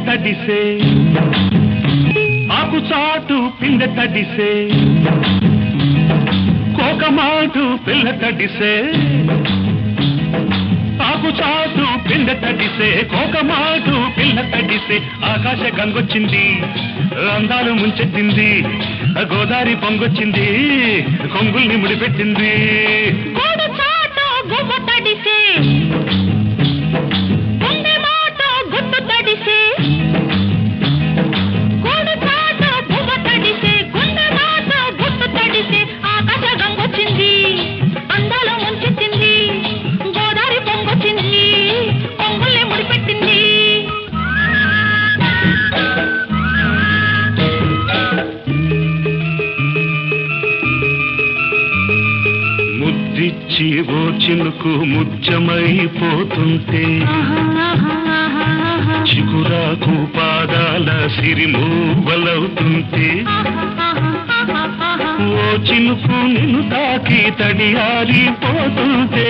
తడిసే ఆకు చాటు పిందె తడిసే కోకమాటు పిల్ల తడిసే ఆకు చాటు పిందె తడిసే కోకమాటు పిల్ల తడిసే ఆకాశ గంగొచ్చింది అందాలు ముంచెత్తింది గోదావరి పొంగొచ్చింది కొంగుల్ని ముడిపెట్టింది ఓ చినుకు ముత్యమైపోతుంటే చిగురాకు పాదాల సిరిమూవలవుతుంటే ఓ చినుకు నిన్ను తాకి తడియారిపోతుంటే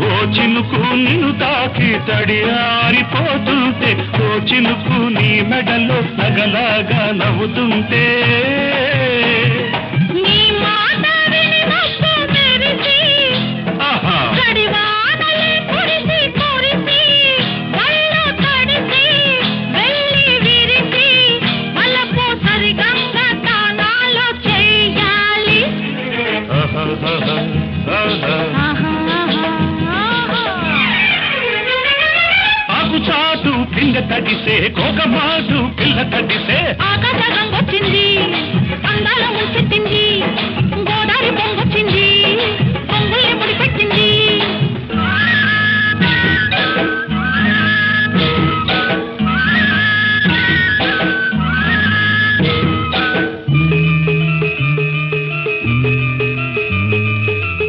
ఓ చినుకు నిన్ను తాకి తడియారిపోతుంటే ఓ చినుకు నీ మెడలో నగలాగా నవ్వుతుంటే ఆకు చాటు పింగ తడిసే కోకమాటు పిల్ల తడిసే ఆకాశ గంగొచ్చింది అందాల ముంచెత్తింది గోదావరి పొంగొచ్చింది పొంగుల్ని ముడిపెట్టింది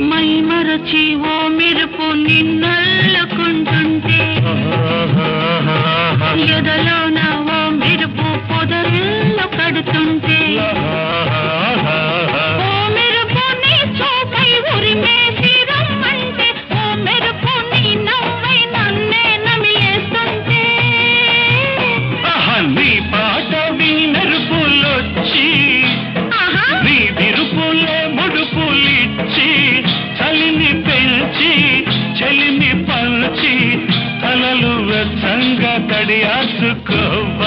మై మరచి ఓ మెరుపు నిన్నల్లుకుంటుంటే ఎదలోన ఓ మెరుపు పొదరిల్లు కడుతుంటే ఓ మెరుపు నీ చూపై ఉరిమేసి రమ్మంటే ఓ మెరుపు నీ నవ్వై నన్నే నమిలేస్తుంటే నీ పాట నీ మెరుపులొచ్చి నీ విరుపులే ముడుపులిచ్చి చలిని పెంచి చలిని పంచి తలలు వెచ్చంగా తడియాసుకోవాలి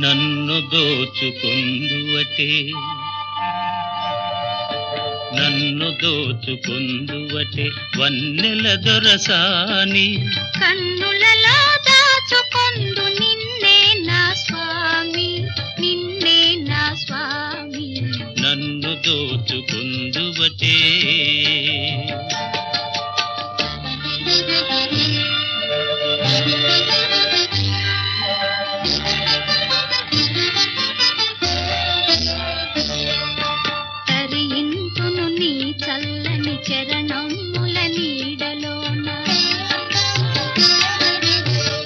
నన్ను దోచుకుందువటే నన్ను దోచుకుందువటే వన్నెల దొరసాని కన్నులలో దాచుకొందు నిన్నే నా స్వామి నిన్నే నా స్వామి నన్ను దోచుకుందువటే తరింతును నీ చల్లని చరణముల నీడలోన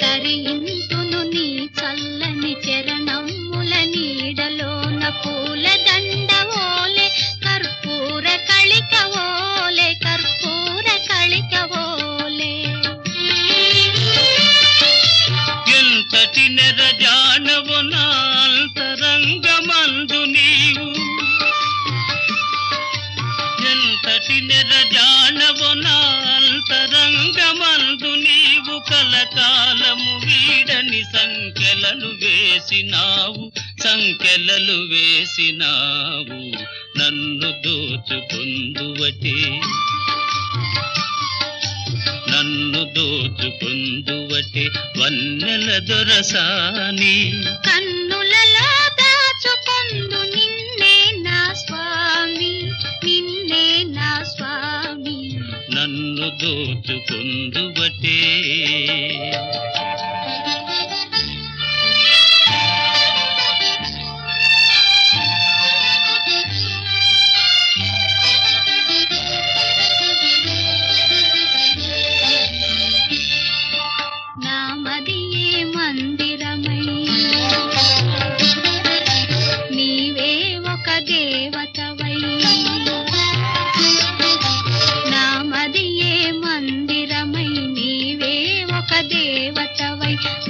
తరింతును నీ చల్లని చరణముల నీడలోన పూల దండ ఓలే కర్పూర కళిక ఓలే కర్పూర కళిక ఓలే ఎంతటి నెరజానవు నా అంతరంగమందు నీవు ఎంతటి నెరజానవు నా అంతరంగమందు నీవు కలకాలము వీడని సంఖ్యలను వేసినావు నన్ను దోచుకుందువటే నన్ను దోచుకుందువటే వన్నెల దొరసాని కన్నులలో దాచుకొందు నిన్నే నా స్వామి నిన్నే నా స్వామి నన్ను దోచుకుందువటే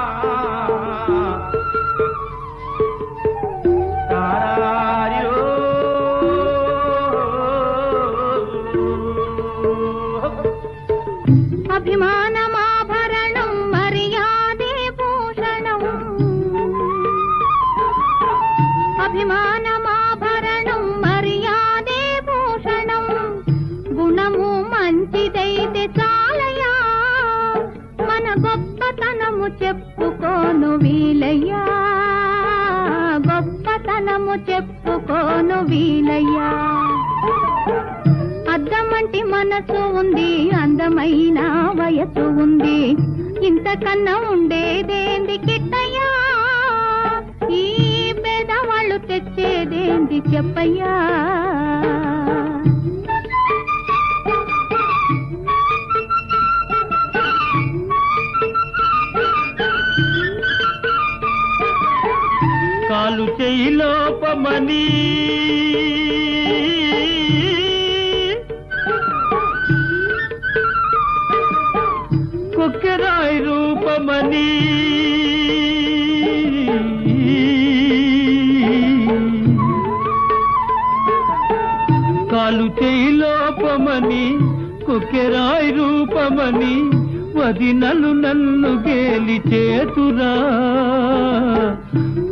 ఆ చెప్పుకోను వీలయ్యా, గొప్పతనము చెప్పుకోను వీలయ్యా. అద్దమంటి మనసు ఉంది, అందమైన వయసు ఉంది, ఇంతకన్నా ఉండేదేంది కిట్టయ్యా, ఈ పేదవాళ్ళు తెచ్చేదేంది చెప్పయ్యా. కాలు చేయి లోపమని కొక్కెరాయి రూపమని కాలు చేయి లోపమని కొక్కెరాయి రూపమని వదినలు నన్ను గేలి చేతురా,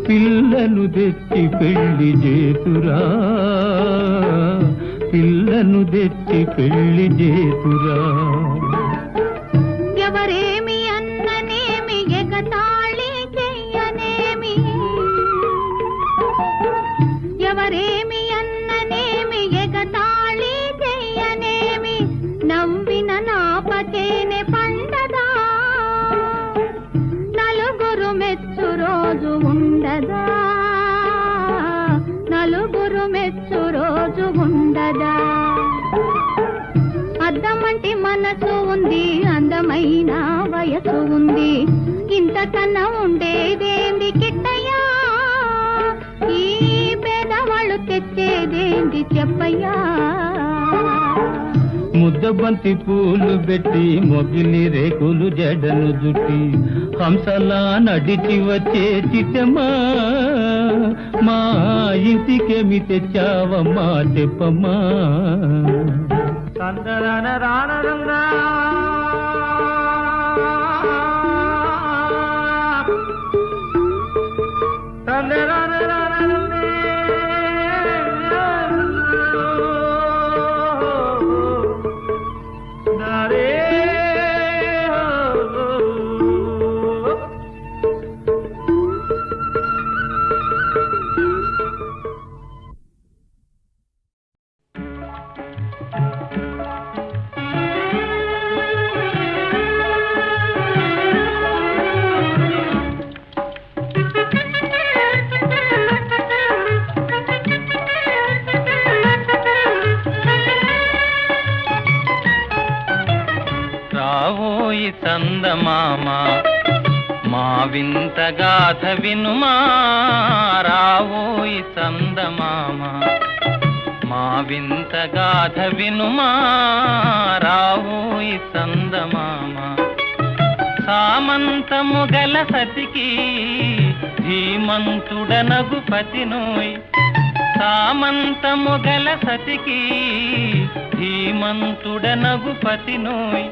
పిల్లను తెచ్చి పెళ్లి చేతురా, పిల్లను తెచ్చి పెళ్లి చేతురా. ఎవరేమి అన్ననేమి ఎగతాళి చెయ్యనేమి, ఎవరేమి అన్ననేమి ఎగతాళి చెయ్యనేమి, నవ్విన నాపకేనే పండదా, నలుగురు మెచ్చు రోజు ఉండదా, నలుగురు మెచ్చు రోజు ఉండదా. అద్దమంటి మనసు ఉంది, అందమైన వయసు ఉంది, ఇంతకన్నా ఉండేదేంది కిట్టయ్యా, ఈ పేదవాళ్ళు తెచ్చేదేంది చెప్పయ్యా. ముద్దబంతి పూలు పెట్టి మొగిలి రేకులు జడను జుట్టి హంసలా నడిచి వచ్చే చిట్టమ్మా, మా ఇంటికేమి తెచ్చావమ్మా చెప్పమ్మా. రావోయి చందమామ మా వింత గాథ వినుమా, రావోయి చందమామ మా వింత గాథ వినుమా, రావోయి చందమామ. సామంతము గల సతికి ధీమంతుడనగు పతినోయ్, సామంతము గల సతికి ధీమంతుడనగు పతినోయ్,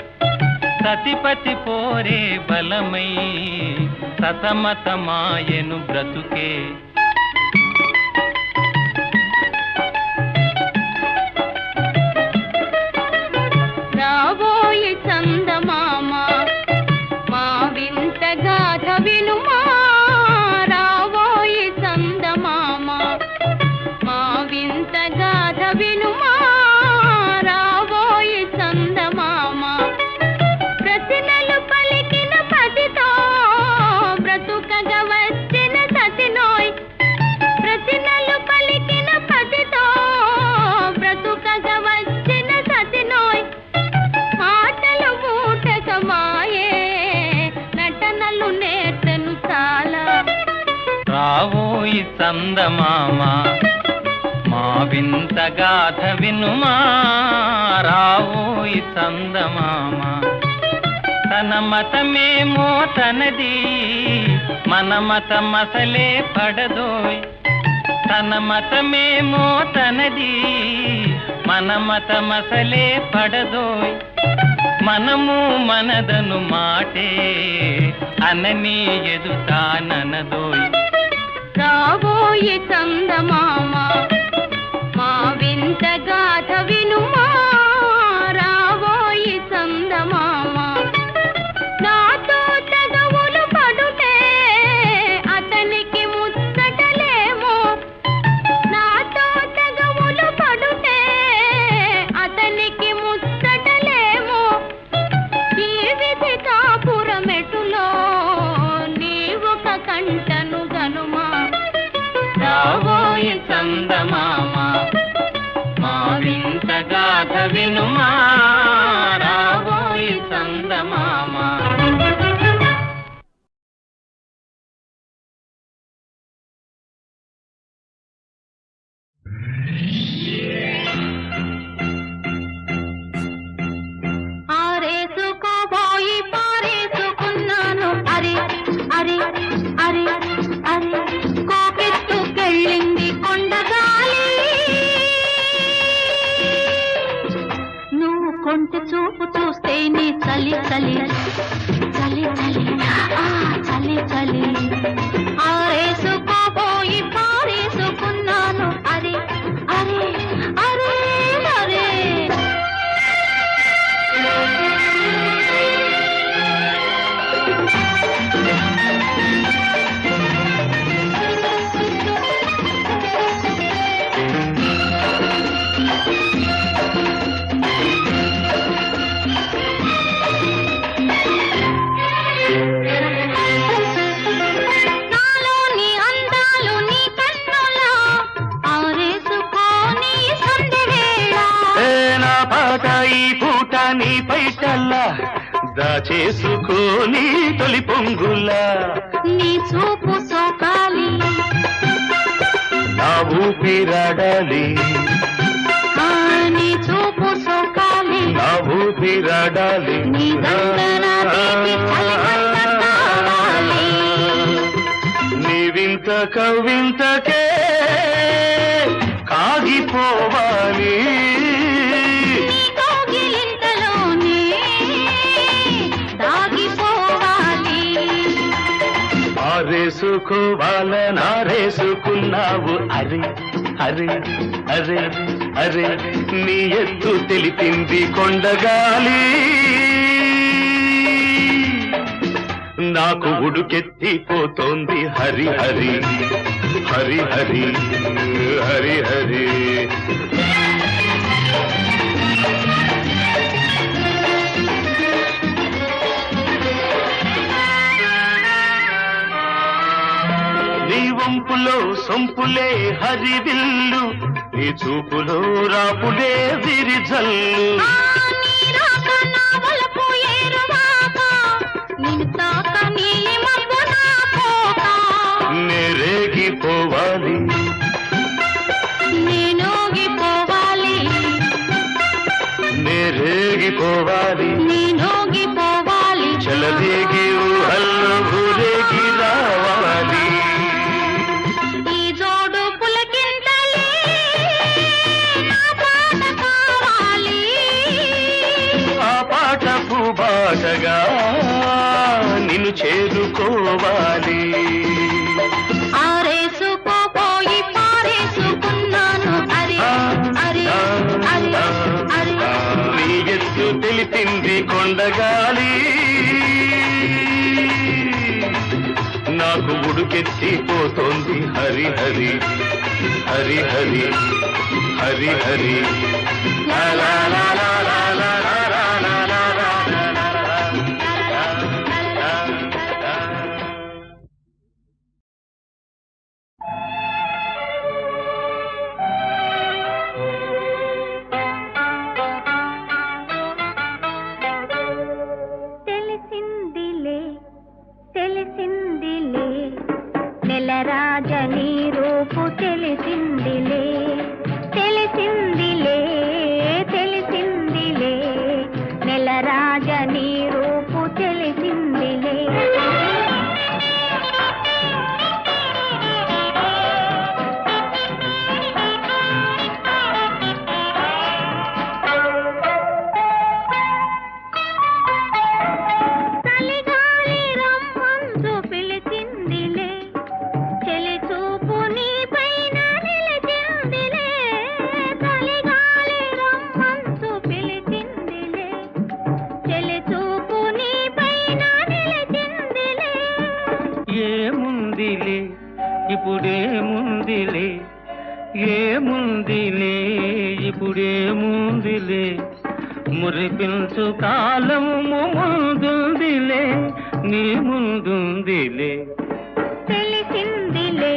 సతిపతి పోరే బలమై సతమతమాయను బ్రతుకే. రాబోయి చందమామ మా వింత గాథ వినుమా, రాబోయి చందమామ మా వింత గాథ వినుమా, రాబోయి చందమామ. ప్రతినలు పలికిన పతితో బ్రతుకగా వచ్చిన సతినోయ్, ప్రతినలు పలికిన పతితో బ్రతుకగా వచ్చిన సతినోయ్, ఆటలు మూటకమాయే నటనలు నేర్చెను చాలా. రావోయి చందమామ మా వింత గాథ వినుమా, రావోయి చందమామ. తన మతమేమో తనది, మన మతమసలే పడదోయ్, తన మతమేమో తనది, మన మతమసలే పడదోయ్. మనము మనదను మాటే అనని ఎదుతాననదోయ్. రాబోయి చందమామ మా వింత గాథ వినుమా, రాబోయి చందమామ. నాతో తగవులు పడు వినుమా రావోయి చందమామ. ఆరేసుకోబోయి పారేసుకున్నాను అరే అరే అరే అరే కోకెత్తుకెళ్ళింది కొండగాలి. నువ్వు కొంచె చూపు చూస్తే నీ చలి చలి చలి చలి చలి చలి. ఆరేసుకోబోయి పారేసుకున్నాను అరే అరే అరే అరే. నాలోని అందాలు నీ కన్నులా ఆరేసుకోని సందెవేళ. నా పాట ఈ పూట నీ పైటల్లా దాచేసుకోని తొలి పొంగులా. నీ చూపు సోకాలి నా ఊపిరాడాలి నీ చూపు సోకాలి. నా ఊపిరాడాలి నీ దండన తీపి చలిమంట కావాలి. నీ వింత కవింతకే కాగిపోవాలి. నీ కౌగిలింతలోనే దాగిపోవాలి. ఆరేసుకోవాలనారేసుకున్నావు అరే అరే అరే అరే. నీ ఎత్తు తెలిపింది కొండగాలి. నాకు ఉడుకెత్తిపోతోంది హరి హరి హరి హరి హరి హరి. నీ వంపులో సొంపులే హరివిల్లు, నీ చూపులో రాపుడే విరిజల్లు. నీ రాక నా వలపు ఏరువాక, నిన్ను తాక నీలి మబ్బు నా పోక. నేరేగిపోవాలి నేనోగిపోవాలి నేరేగిపోవాలి. నేనోగిపోవాలి. చలదేగి ఊహల్లో ఊరేగి రావాలి. ఈ జోడు పులకింతలే నా పాట కావాలి. ఆ పాట పూబాటగా నిన్ను చేరుకోవాలి. ఆరేసుకోపోయి పారేసుకున్నాను అరే అరే అరే అరే. నీ ఎత్తు తెలిపింది కొండగాలి. నాకు ఉడుకెత్తిపోతోంది హరి హరి హరి హరి హరి హరి. లా లా లా లా లా లా లా లా లా లా లా లా. తెలిసిందిలే తెలిసిందిలే నెలరాజని రూపు తెలిసిందిలే. తెలిసిందిలే తెలిసిందిలే నెలరాజని రూపు తెలిసిందిలే. చలిగాలి రమ్మందు పిలిచిందిలే, చెలి చూపు నీ పైన నిలిచిందిలే. చలిగాలి రమ్మందు పిలిచిందిలే, చెలి చూపు నీ పైన నిలిచిందిలే. ఏముందిలే ఇప్పుడేముందిలే, ఏముందిలే ఇప్పుడేముందిలే, మురిపించు కాలము ముందుందిలే, నీ ముందుందిలే. తెలిసిందిలే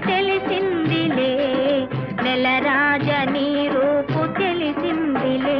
తెలిసిందిలే నెలరాజని రూపు తెలిసిందిలే.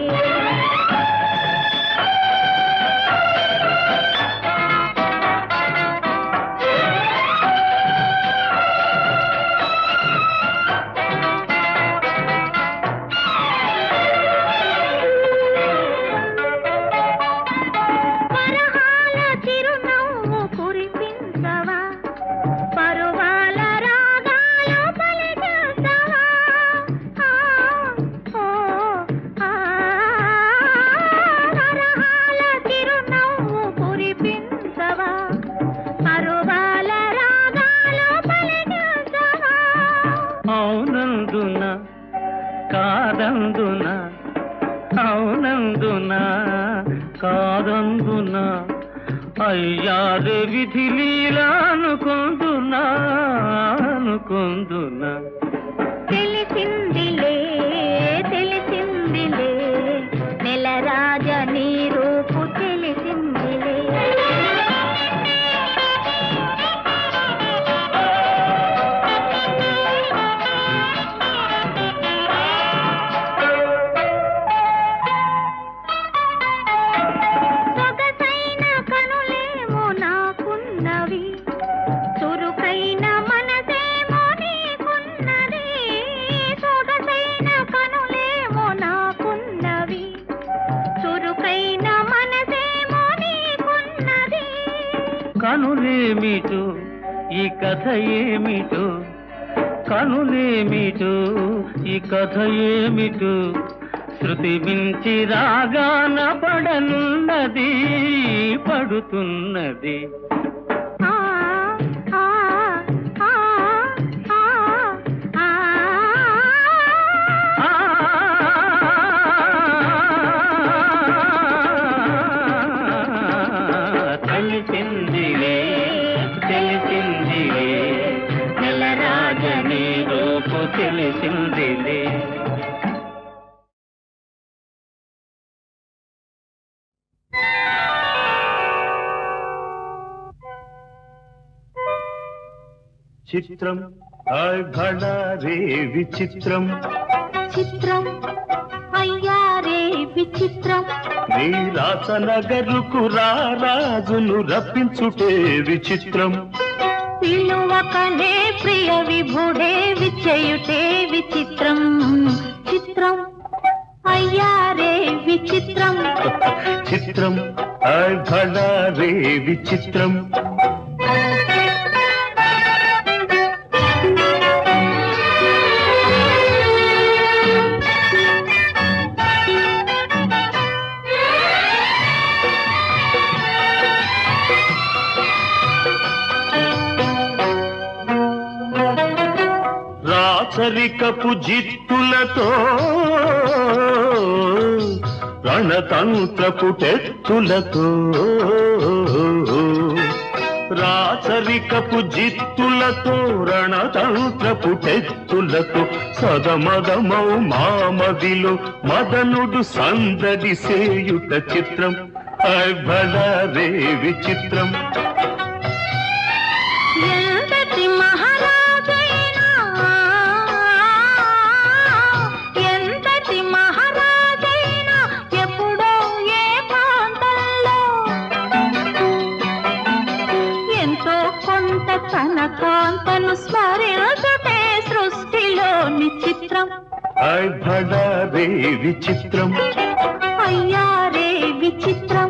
అవునందున అవునందున కాదందున అయ్యారే విధి లీలా అనుకుందునా అనుకుందునా తెలిసిందిలే తెలిసిందిలే నెల రాజ నీ రూపు తెలిసిందిలే సొగసైన కనులేమో నాకున్నవి చురుకైన మనసేమో నీకున్నది సొగసైన కనులేమో నాకున్నవి చురుకైన మనసేమో నీకున్నది కనులేమిటో ఈ కథ ఏమిటో కనులేమిటో ఈ కథ ఏమిటో శృతి మించి రాగాన పడనున్నది పడుతున్నది ఆ ఆ ఆ ఆ తెలిసిందిలే తెలిసిందిలే నెల రాజని రూపు తెలిసిందిలే చిత్రం హాయ్ భళా రే విచిత్రం చిత్రం అయ్యారే విచిత్రం నీ రాసనగరుకు రాజును రప్పించుటే విచిత్రం పిలువకనే ప్రియ విభుడే విచయుటే విచిత్రం చిత్రం అయ్యారే విచిత్రం చిత్రం హాయ్ భళా రే విచిత్రం రాచరికపు జిత్తులతో రణతంత్రపు టెత్తులతో రాచరికపు జిత్తులతో రణతంత్రపు టెత్తులతో సదమదమౌ మామదిలో మదనుడు సందడి సేయుట చిత్రం భళా రే విచిత్రం ఎంతటి మహారాజైనా ఎంతటి మహారాజైనా ఎప్పుడో ఏ ప్రాంతంలో ఎంతో కొంత తన కాంతను స్మరించుటే సృష్టిలోని చిత్రం భళా రే విచిత్రం అయ్యారే విచిత్రం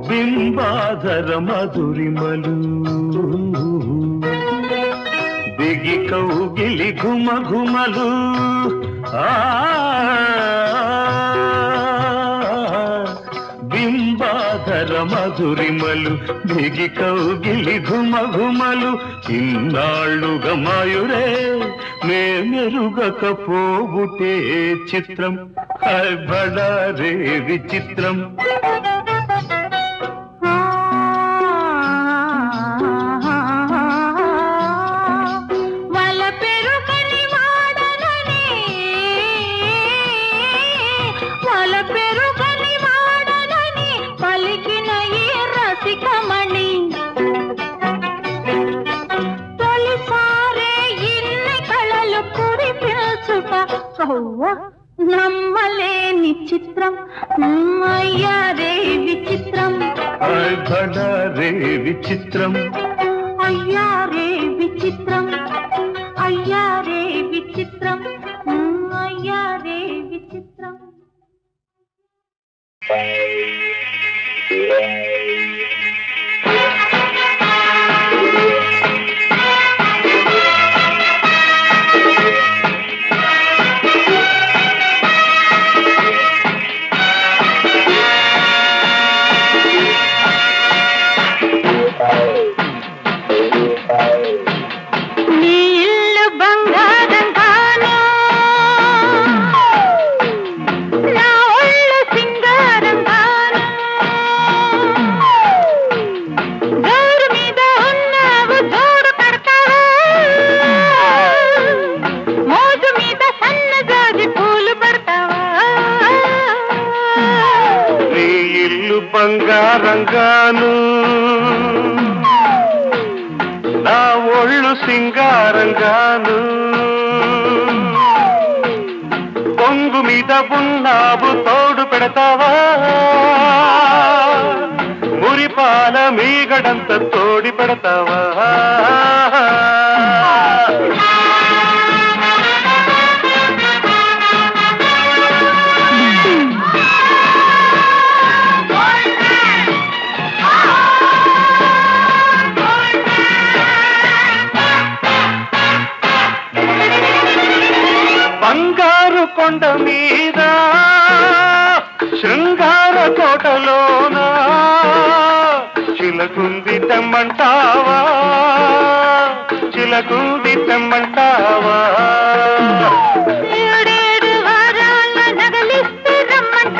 బింబాధర మధురిమలు బిగి కౌగిలి ఘుమ ఘుమలు బింబాధర మధురిమలు బిగి కౌగిలి ఘుమ ఘుమలు ఇన్నాళ్ళుగా మాయురే మేమెరుగకపోబుటే చిత్రం భళా రే విచిత్రం నమ్మలేని చిత్రం అయ్యారే విచిత్రం భళా రే విచిత్రం అయ్యారే విచిత్రం అయ్యారే విచిత్రం అయ్యారే విచిత్రం బంగారంగాను నా ఒళ్ళు సింగారంగాను పొంగు మీద ఉన్నావు తోడు పెడతావా మురిపాల మీగడంత తోడి పెడతావా బంగారు కొండ మీద శృంగార కోటలోన చిలకుంది తెమ్మంటావా చిలకుంది తెమ్మంటావా ఏడేడు వారాల నగలిస్తే రమ్మంట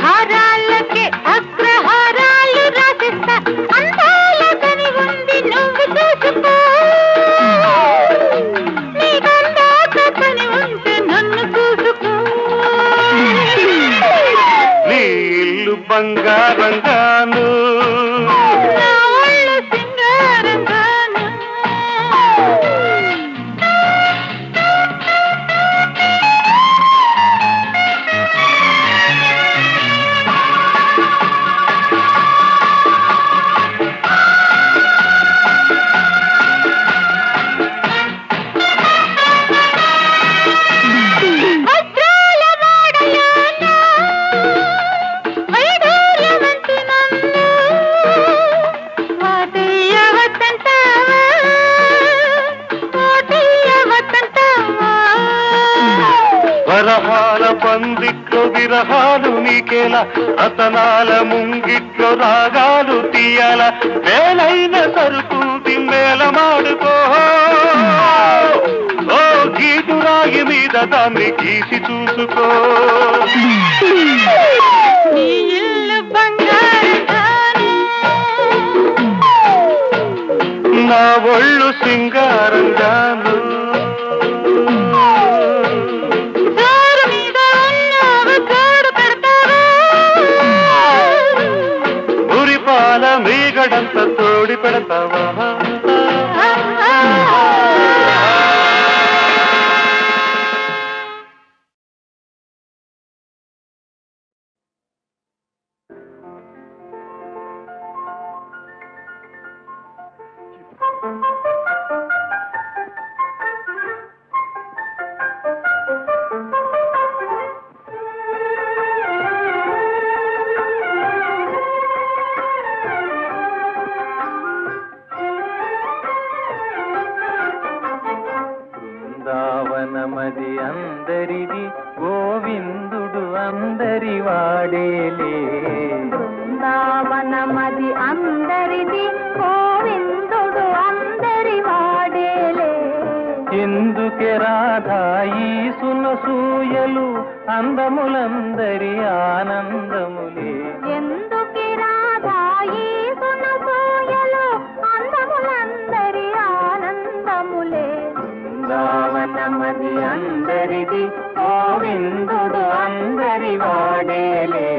హారాలకి అగ్రహారాలు రాసిస్తా అందాల కని ఉంది నువ్వు చూసుకో నీకందాక కని ఉంటే నన్ను చూసుకో నీ ఇల్లు బంగారంగాను నా ఒళ్ళు సింగారంగాను వజ్రాల వాడలోన వైడూర్యవంతి నన్ను వాటయ్యవద్దంటావా వాటయ్యవద్దంటావా వరహాల పందిట్లో విరహాలు నీకేలా రతనాల ముంగిట్లో రాగాలు తీయాల వేలైన సరుకు తిమ్మేల మాడుకో ఓ గీటు రాగి మీద దాన్ని గీసి చూసుకో నీ ఇల్లు బంగారంగాను నా ఒళ్ళు సింగారంగాను జోరు మీద ఉన్నావు తోడు పెడతావా మురిపాల మీగడంత తోడి పెడతావా బృందావనమది అందరిది గోవిందుడు అందరి వాడేలే బృందావనమది అందరిది గోవిందుడు అందరి వాడేలే ఎందుకే రాధా ఈ సునసూయలు అందములందరి ఆనందములే ఎందుకి రాధా ఈ సునసూయలు అందములందరి ఆనందములే బృందావనమది అందరిది గోవిందుడు అందరి వాడేలే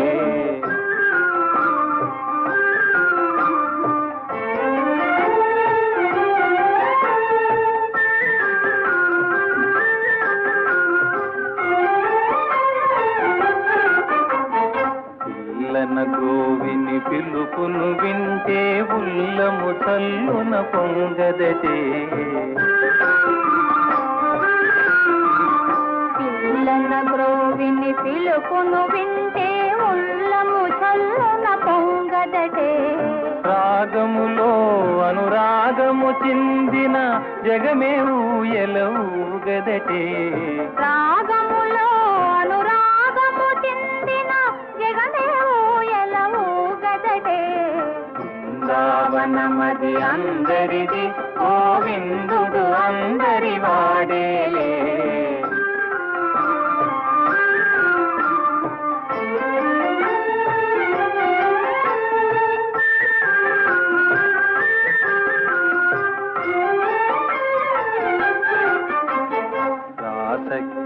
పిల్లన గోవిని పిలుపును వింటే ఉల్లము చల్లున పొంగదటే పిల్లన గ్రోవిని పిలుపును వింటే ఉల్లము చల్లున పొంగదటే రాగములో అనురాగము చిందిన జగమే ఊయలవుగదటే రాగములో అనురాగము చిందిన జగమే ఊయలవుగదటే బృందావనమది అందరిది గోవిందుడు అందరి వాడేలే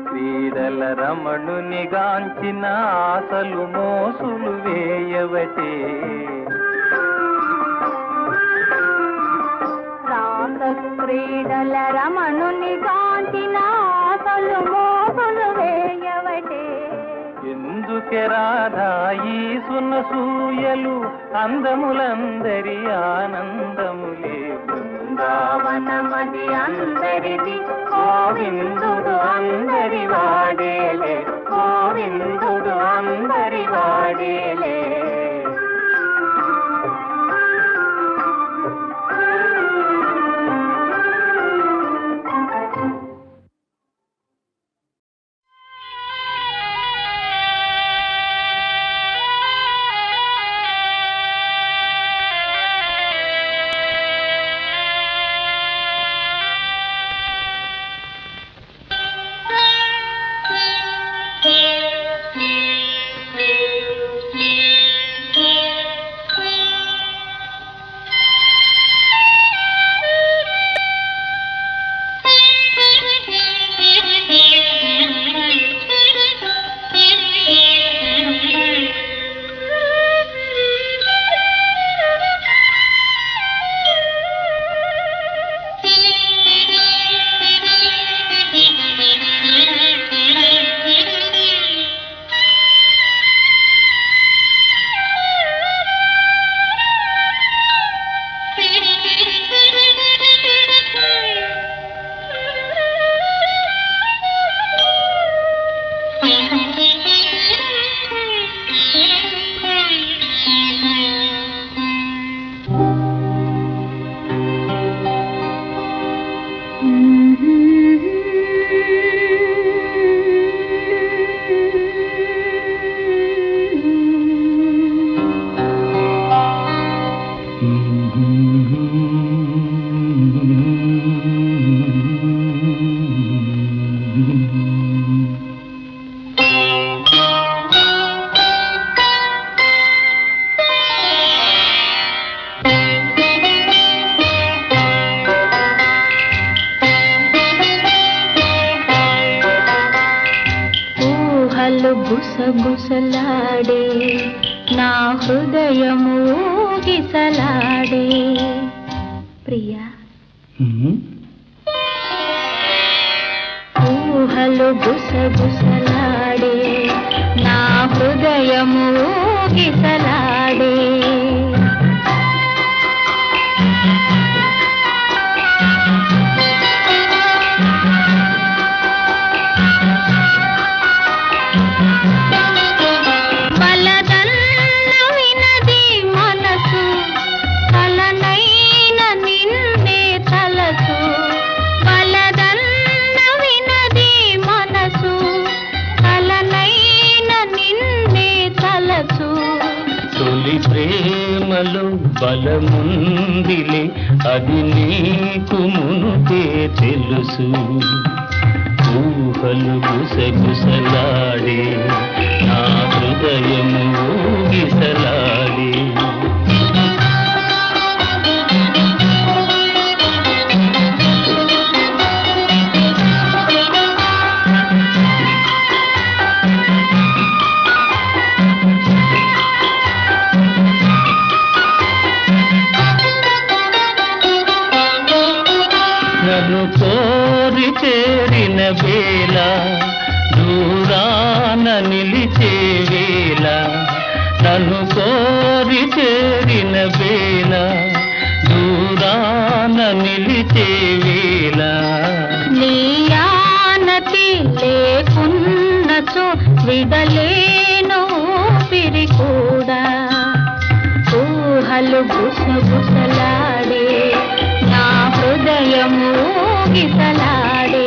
క్రీడల రమణుని గాంచిన ఆశలు మోసులు వేయవటే వీడల రమణుని గాంచిన ఆశలు మోగులు వేయవటే. ఎందుకే రాధా ఈ సునసూయలు అందములందరి ఆనందములే. బృందావనమది అందరిది గోవిందుడు అందరి వాడేలే, గోవిందుడు అందరి వాడేలే. గుసగుసలాడే నా హృదయము గిసలాడే. ప్రియా ఊహలు గుసగుసలాడే నా హృదయము గిసలాడే. ప్రేమలో బలముందిలే అది నీకు మునుపే తెలుసు. ఊహలు గుసగుసలాడే నా హృదయము ఊగిసలాడే. నన్ను కోరి చేరిన వేళ దూరాన నిలిచే వేళ. నన్ను కోరి చేరిన వేళ దూరాన నిలిచే వేళ. నీ ఆనతి లేకున్నచో విడలేను పిరి కూడా. ఊహలు గుసగుసలాడే నా హృదయము గిసలాడే.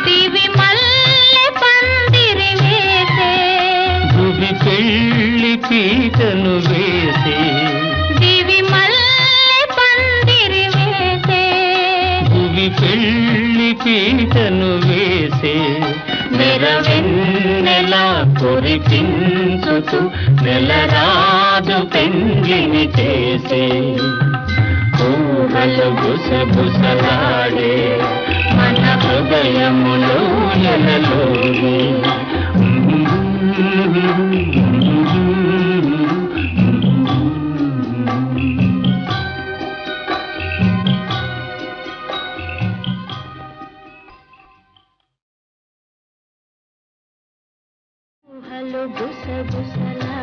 దివి మల్లె పందిరి వేసే, భువి పెళ్లి పీటను వేసే. దివి మల్లె పందిరి వేసే, భువి పెళ్లి పీటను వేసే. నెరవెన్నెలా కురిపించుతూ నెలరా రాజు పెండ్లిని చేసే ఊహలు గుసగుసలాడే మన హృదయములో ఎలలోనే ఊహలు గుసగుసలా